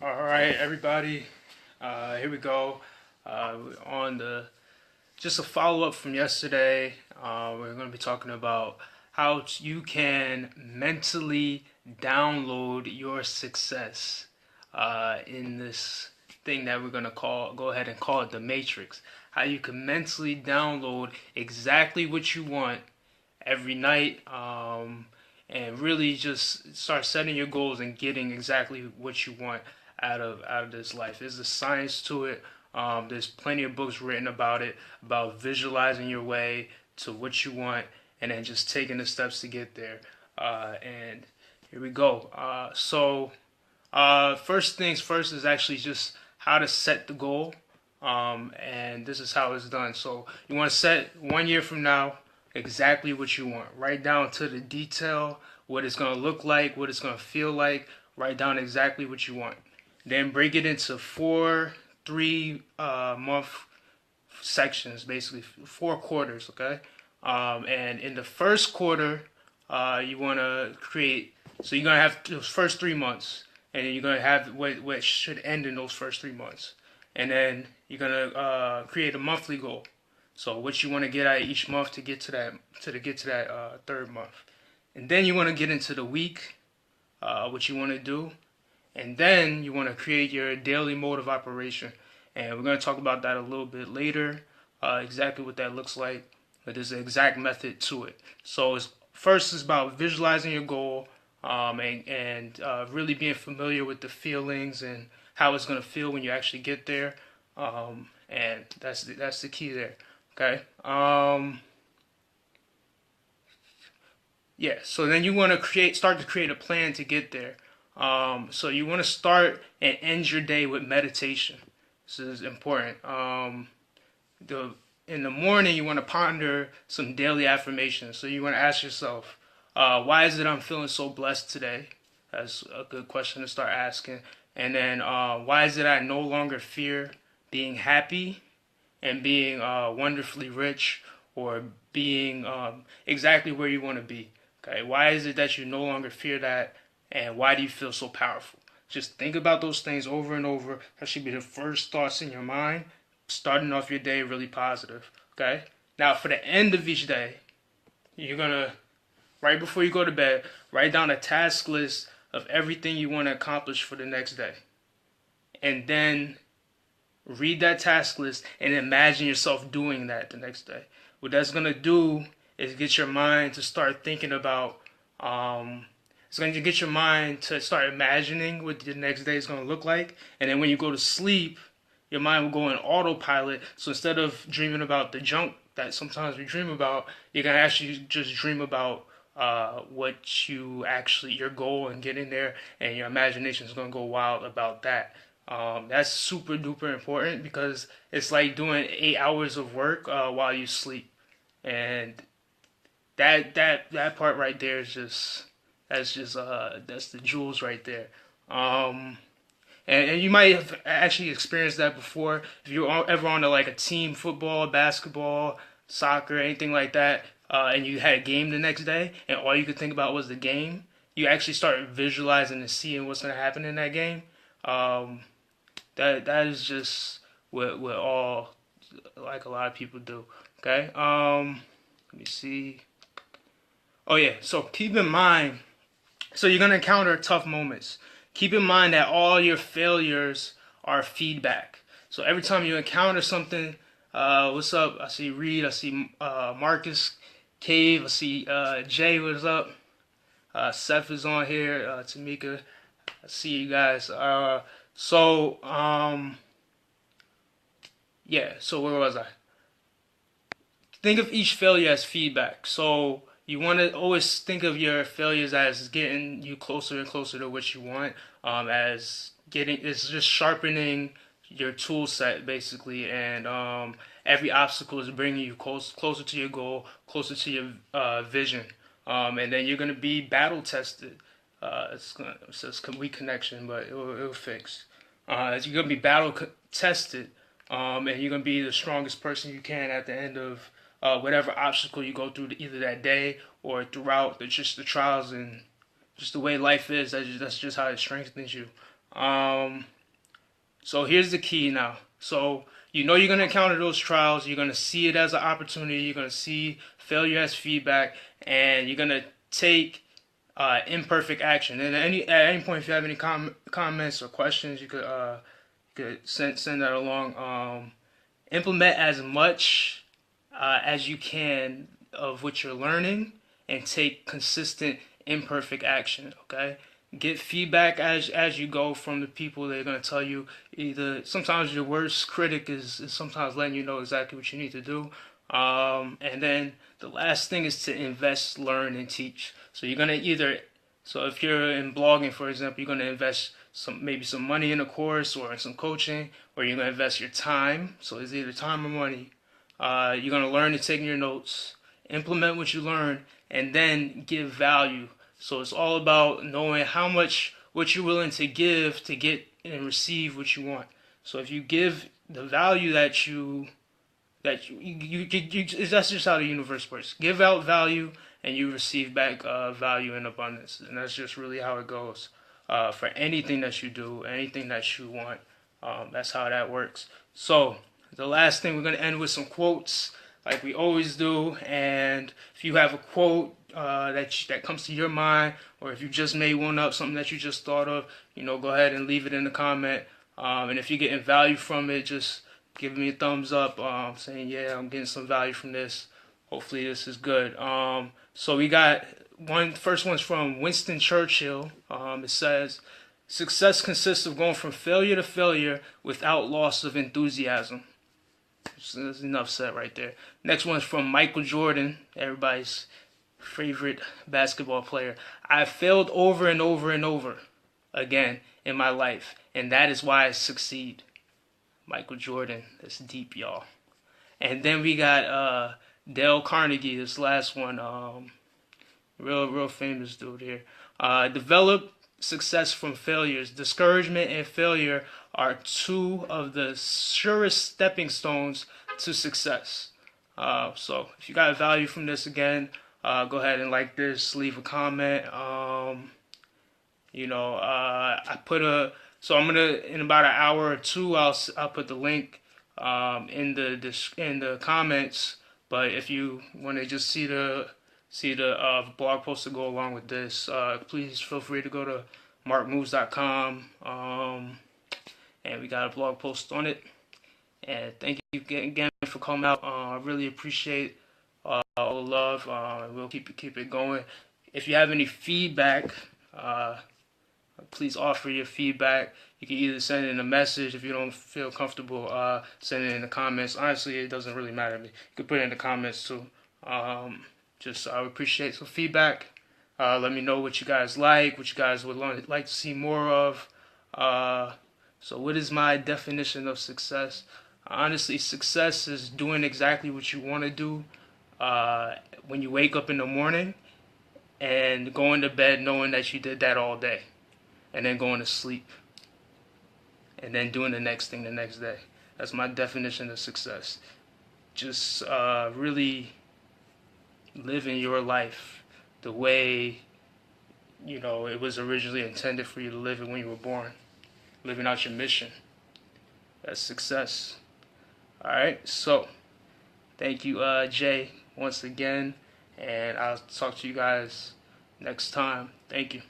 All right, everybody. Here we go. On the just a follow up from yesterday. We're going to be talking about how you can mentally download your success in this thing that we're going to go ahead and call it the Matrix. How you can mentally download exactly what you want every night, and really just start setting your goals and getting exactly what you want out of this life. There's a science to it. There's plenty of books written about it, about visualizing your way to what you want, and then just taking the steps to get there. And here we go. First things first is actually just how to set the goal. And this is how it's done. So you want to set 1 year from now exactly what you want. Write down to the detail what it's going to look like, what it's going to feel like. Write down exactly what you want. Then break it into four 3 month sections, basically 4 quarters, okay? And in the first quarter, you want to create, so you're going to have those first 3 months, and then you're going to have what should end in those first 3 months. And then you're going to create a monthly goal. So what you want to get out of each month to get to that third month. And then you want to get into the week, what you want to do. And then you want to create your daily mode of operation. And we're going to talk about that a little bit later, exactly what that looks like. But there's an exact method to it. So first is about visualizing your goal, and really being familiar with the feelings and how it's going to feel when you actually get there. And that's the key there. Okay. Yeah. So then you want to start to create a plan to get there. So you want to start and end your day with meditation. This is important. In the morning, you want to ponder some daily affirmations. So you want to ask yourself, why is it I'm feeling so blessed today? That's a good question to start asking. And then, why is it I no longer fear being happy and being wonderfully rich, or being exactly where you want to be? Okay, why is it that you no longer fear that, and why do you feel so powerful? Just think about those things over and over. That should be the first thoughts in your mind, starting off your day really positive. Okay, now for the end of each day, you're gonna, right before you go to bed, write down a task list of everything you want to accomplish for the next day, and then read that task list and imagine yourself doing that the next day. What that's going to do is get your mind to start thinking about, it's going to get your mind to start imagining what the next day is going to look like. And then when you go to sleep, your mind will go in autopilot. So instead of dreaming about the junk that sometimes we dream about, you're going to actually just dream about your goal and getting there, and your imagination is going to go wild about that. That's super duper important, because it's like doing 8 hours of work while you sleep, and that part right there is that's the jewels right there. And you might have actually experienced that before if you're ever on a team football, basketball, soccer, anything like that, and you had a game the next day, and all you could think about was the game. You actually start visualizing and seeing what's going to happen in that game. Um, that is just what all, like, a lot of people do. Okay. Let me see. Oh yeah. So keep in mind. So you're gonna encounter tough moments. Keep in mind that all your failures are feedback. So every time you encounter something, what's up? I see Reed. I see Marcus, Cave. I see Jay. What's up? Seth is on here. Tamika. I see you guys. So, yeah, so where was I? Think of each failure as feedback. So you want to always think of your failures as getting you closer and closer to what you want. It's just sharpening your tool set, basically, and every obstacle is bringing you closer to your goal, closer to your vision, and then you're gonna be battle tested. It says weak connection, but it'll fix. You're gonna be tested, and you're gonna be the strongest person you can at the end of whatever obstacle you go through, either that day or throughout just the trials and just the way life is. That's just how it strengthens you. So here's the key now. So you know you're going to encounter those trials. You're going to see it as an opportunity. You're going to see failure as feedback, and you're going to take imperfect action. And at any point, if you have any comments or questions, you could send that along. Implement as much as you can of what you're learning, and take consistent imperfect action. Okay, get feedback as you go from the people that are going to tell you. Either sometimes your worst critic is sometimes letting you know exactly what you need to do. And then the last thing is to invest, learn, and teach. So you're going to either, so if you're in blogging, for example, you're going to invest maybe some money in a course or in some coaching, or you're going to invest your time. So it's either time or money. You're going to learn to take your notes, implement what you learn, and then give value. So it's all about knowing how much, what you're willing to give to get and receive what you want. So if you give the value that's just how the universe works. Give out value and you receive back value in abundance, and that's just really how it goes. For anything that you do, anything that you want, that's how that works. So the last thing, we're going to end with some quotes like we always do. And if you have a quote that comes to your mind, or if you just made one up, something that you just thought of, go ahead and leave it in the comment. And if you're getting value from it, just give me a thumbs up, saying, yeah, I'm getting some value from this. Hopefully this is good. So we got first one's from Winston Churchill. It says, success consists of going from failure to failure without loss of enthusiasm. So that's enough said right there. Next one's from Michael Jordan, everybody's favorite basketball player. I've failed over and over and over again in my life, and that is why I succeed. Michael Jordan. That's deep, y'all. And then we got Dale Carnegie, this last one. Real famous dude here. Develop success from failures. Discouragement and failure are two of the surest stepping stones to success. So if you got value from this, again, go ahead and like this, leave a comment. So I'm gonna, in about an hour or two, I'll put the link in the comments. But if you want to just see the blog post to go along with this, please feel free to go to markmoves.com, and we got a blog post on it. And thank you again for coming out. I really appreciate all the love. We'll keep it going. If you have any feedback, please offer your feedback. You can either send it in a message if you don't feel comfortable. Send it in the comments. Honestly, it doesn't really matter to me. You can put it in the comments too. I would appreciate some feedback. Let me know what you guys like, what you guys would like to see more of. So what is my definition of success? Honestly, success is doing exactly what you want to do when you wake up in the morning, and going to bed knowing that you did that all day, and then going to sleep, and then doing the next thing the next day. That's my definition of success. Just really living your life the way it was originally intended for you to live it when you were born. Living out your mission. That's success. Alright, so thank you, Jay, once again, and I'll talk to you guys next time. Thank you.